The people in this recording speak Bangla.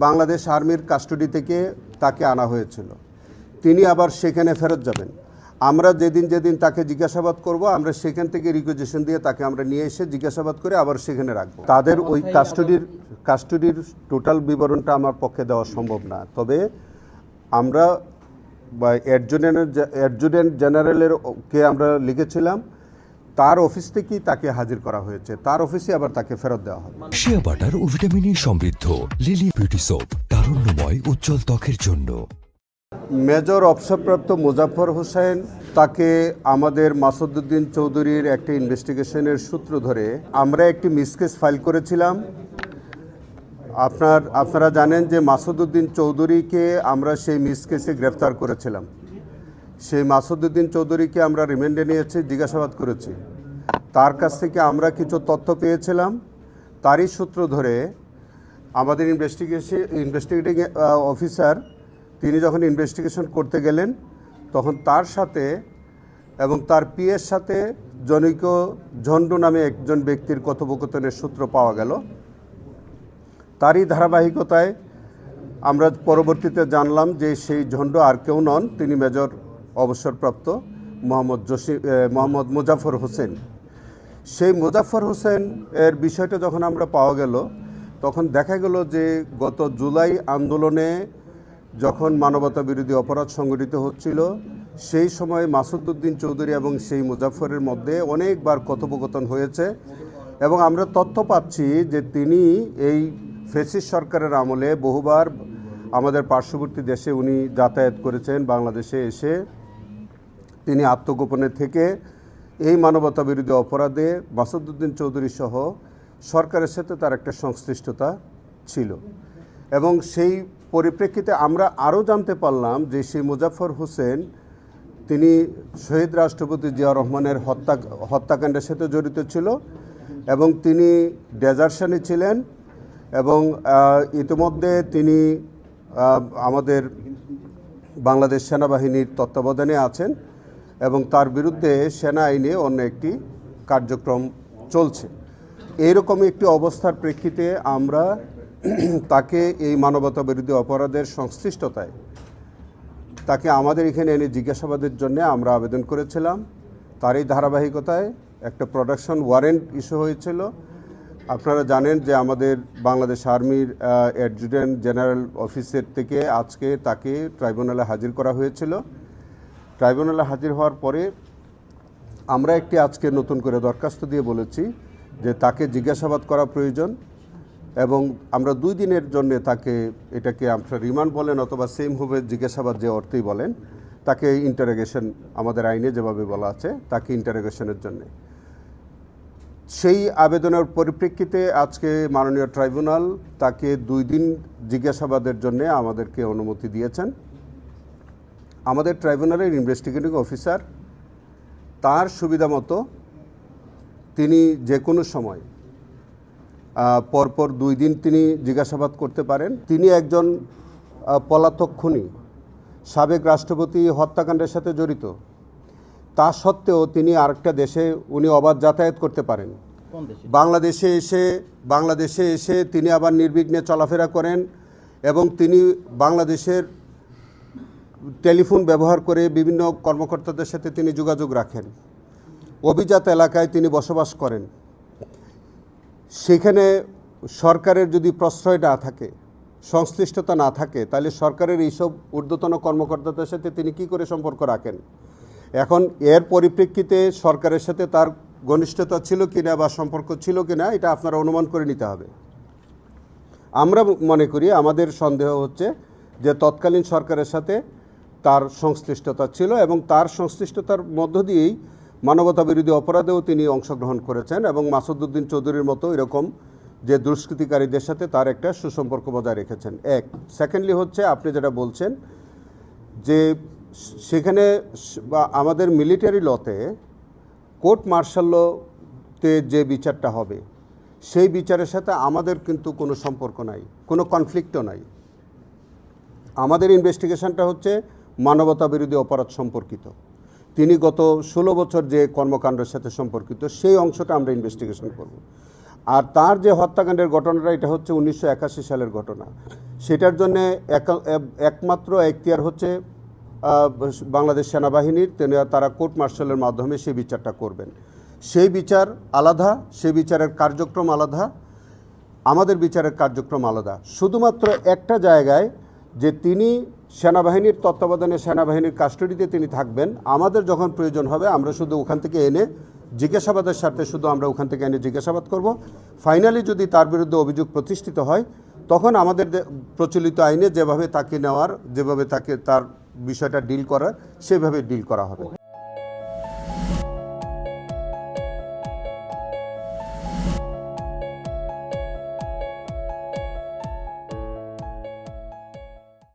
বাংলাদেশ আর্মির কাস্টডি থেকে তাকে আনা হয়েছিল। তিনি আবার সেখানে ফেরত যাবেন। আমরা যেদিন তাকে জিজ্ঞাসাবাদ করব, আমরা সেখান থেকে রিকুইজিশন দিয়ে তাকে আমরা নিয়ে এসে জিজ্ঞাসাবাদ করে আবার সেখানে রাখবো। তাদের ওই কাস্টডির টোটাল বিবরণটা আমার পক্ষে দেওয়া সম্ভব না। তবে আমরা অ্যাডজুটেন্ট জেনারেলের কে আমরা লিখেছিলাম, তার অফিস থেকেই তাকে হাজির করা হয়েছে, তার অফিসে আবার তাকে ফেরত দেওয়া হবে। শিয়া বাটার ও ভিটামিন সমৃদ্ধ লিলি বিউটি সোপ, তারুণ্যময় উজ্জ্বল ত্বকের জন্য। মেজর অবসরপ্রাপ্ত মোজাফফর হোসেন, তাকে আমাদের মাসুদউদ্দিন চৌধুরীর একটা ইনভেস্টিগেশনের সূত্র ধরে আমরা একটি মিসকেস ফাইল করেছিলাম। আপনারা জানেন যে মাসুদউদ্দিন চৌধুরীকে আমরা সেই মিসকেসে গ্রেফতার করেছিলাম। সেই মাসুদউদ্দিন চৌধুরীকে আমরা রিমান্ডে নিয়েছি, জিজ্ঞাসাবাদ করেছি। তার কাছ থেকে আমরা কিছু তথ্য পেয়েছিলাম। তারই সূত্র ধরে আমাদের ইনভেস্টিগেটিং অফিসার তিনি যখন ইনভেস্টিগেশন করতে গেলেন, তখন তার সাথে এবং তার পিএর সাথে জনৈক ঝন্ডু নামে একজন ব্যক্তির কথোপকথনের সূত্র পাওয়া গেল। তারই ধারাবাহিকতায় আমরা পরবর্তীতে জানলাম যে সেই ঝন্ডু আর কেউ নন, তিনি মেজর অবসরপ্রাপ্ত মোহাম্মদ মোজাফফর হোসেন। সেই মোজাফফর হোসেন এর বিষয়টা যখন আমরা পাওয়া গেল, তখন দেখা গেল যে গত জুলাই আন্দোলনে যখন মানবতা বিরোধী অপরাধ সংগঠিত হচ্ছিল, সেই সময় মাসুদউদ্দিন চৌধুরী এবং সেই মুজাফফরের মধ্যে অনেকবার কথোপকথন হয়েছে এবং আমরা তথ্য পাচ্ছি যে তিনি এই ফ্যাসিস্ট সরকারের আমলে বহুবার আমাদের পার্শ্ববর্তী দেশে উনি যাতায়াত করেছেন। বাংলাদেশে এসে তিনি আত্মগোপনে থেকে এই মানবতা বিরোধী অপরাধে মাসুদউদ্দিন চৌধুরী সহ সরকারের সাথে তার একটা সংশ্লিষ্টতা ছিল। এবং সেই পরিপ্রেক্ষিতে আমরা আরও জানতে পারলাম যে সেই মোজাফফর হোসেন তিনি শহীদ রাষ্ট্রপতি জিয়াউর রহমানের হত্যাকাণ্ডের সাথে জড়িত ছিল এবং তিনি ডেজার্শনে ছিলেন এবং ইতিমধ্যে তিনি আমাদের বাংলাদেশ সেনাবাহিনীর তত্ত্বাবধানে আছেন এবং তার বিরুদ্ধে সেনা আইনে অন্য একটি কার্যক্রম চলছে। এইরকম একটি অবস্থার প্রেক্ষিতে আমরা তাকে এই মানবতা বিরোধী অপরাধের সংশ্লিষ্টতায় তাকে আমাদের এখানে এনে জিজ্ঞাসাবাদের জন্য আমরা আবেদন করেছিলাম। তারই ধারাবাহিকতায় একটা প্রোডাকশন ওয়ারেন্ট ইস্যু হয়েছিল। আপনারা জানেন যে আমাদের বাংলাদেশ আর্মির অ্যাডজুটেন্ট জেনারেল অফিসের থেকে আজকে তাকে ট্রাইব্যুনালে হাজির করা হয়েছিল। ট্রাইব্যুনালে হাজির হওয়ার পরে আমরা একটি আজকে নতুন করে দরখাস্ত দিয়ে বলেছি যে তাকে জিজ্ঞাসাবাদ করা প্রয়োজন এবং আমরা 2 দিনের জন্য তাকে, এটাকে আপনারা রিমান্ড বলেন অথবা সেম হবে জিজ্ঞাসাবাদ যে অর্থেই বলেন, তাকে ইন্টারোগেশন আমাদের আইনে যেভাবে বলা আছে তাকে ইন্টারোগেশনের জন্য সেই আবেদনের পরিপ্রেক্ষিতে আজকে মাননীয় ট্রাইব্যুনাল তাকে 2 দিন জিজ্ঞাসাবাদের জন্য আমাদেরকে অনুমতি দিয়েছেন। আমাদের ট্রাইব্যুনালের ইনভেস্টিগেটিং অফিসার তার সুবিধা মতো তিনি যে কোনো সময় পরপর 2 দিন তিনি জিজ্ঞাসাবাদ করতে পারেন। তিনি একজন পলাতক খুনি, সাবেক রাষ্ট্রপতি হত্যাকাণ্ডের সাথে জড়িত। তা সত্ত্বেও তিনি আরেকটা দেশে উনি অবাধ যাতায়াত করতে পারেন। বাংলাদেশে এসে তিনি আবার নির্বিঘ্নে চলাফেরা করেন এবং তিনি বাংলাদেশের টেলিফোন ব্যবহার করে বিভিন্ন কর্মকর্তাদের সাথে তিনি যোগাযোগ রাখেন। অভিজাত এলাকায় তিনি বসবাস করেন। সেখানে সরকারের যদি প্রশ্রয় না থাকে, সংশ্লিষ্টতা না থাকে, তাহলে সরকারের এইসব ঊর্ধ্বতন কর্মকর্তাদের সাথে তিনি কি করে সম্পর্ক রাখেন? এখন এর পরিপ্রেক্ষিতে সরকারের সাথে তার ঘনিষ্ঠতা ছিল কিনা বা সম্পর্ক ছিল কিনা এটা আপনারা অনুমান করে নিতে হবে। আমরা মনে করি, আমাদের সন্দেহ হচ্ছে যে তৎকালীন সরকারের সাথে তার সংশ্লিষ্টতা ছিল এবং তার সংশ্লিষ্টতার মধ্য দিয়েই মানবতা বিরোধী অপরাধেও তিনি অংশগ্রহণ করেছেন এবং মাসুদউদ্দিন চৌধুরীর মতো এরকম যে দুষ্কৃতিকারীদের সাথে তার একটা সুসম্পর্ক বজায় রেখেছেন। সেকেন্ডলি হচ্ছে আপনি যেটা বলছেন যে সেখানে আমাদের মিলিটারি লতে কোর্ট মার্শালতে যে বিচারটা হবে সেই বিচারের সাথে আমাদের কিন্তু কোনো সম্পর্ক নাই, কোনো কনফ্লিক্টও নাই। আমাদের ইনভেস্টিগেশনটা হচ্ছে মানবতা বিরোধী অপরাধ সম্পর্কিত। তিনি গত 16 বছর যে কর্মকাণ্ডের সাথে সম্পর্কিত সেই অংশটা আমরা ইনভেস্টিগেশন করব। আর তার যে হত্যাকাণ্ডের ঘটনাটা এটা হচ্ছে 1981 সালের ঘটনা। সেটার জন্য একমাত্র এখতিয়ার হচ্ছে বাংলাদেশ সেনাবাহিনীর, তারা কোর্ট মার্শালের মাধ্যমে সেই বিচারটা করবেন। সেই বিচার আলাদা, সেই বিচারের কার্যক্রম আলাদা, আমাদের বিচারের কার্যক্রম আলাদা। শুধুমাত্র একটা জায়গায় যে তিনি সেনাবাহিনীর তত্ত্বাবধানে সেনাবাহিনীর কাস্টডিতে তিনি থাকবেন, আমাদের যখন প্রয়োজন হবে আমরা শুধু ওখান থেকে এনে জিজ্ঞাসাবাদের সাথে শুধু আমরা ওখান থেকে এনে জিজ্ঞাসাবাদ করব। ফাইনালি যদি তার বিরুদ্ধে অভিযোগ প্রতিষ্ঠিত হয় তখন আমাদের প্রচলিত আইনে যেভাবে তাকে নেওয়ার, যেভাবে তাকে তার বিষয়টা ডিল করার, সেভাবে ডিল করা হবে।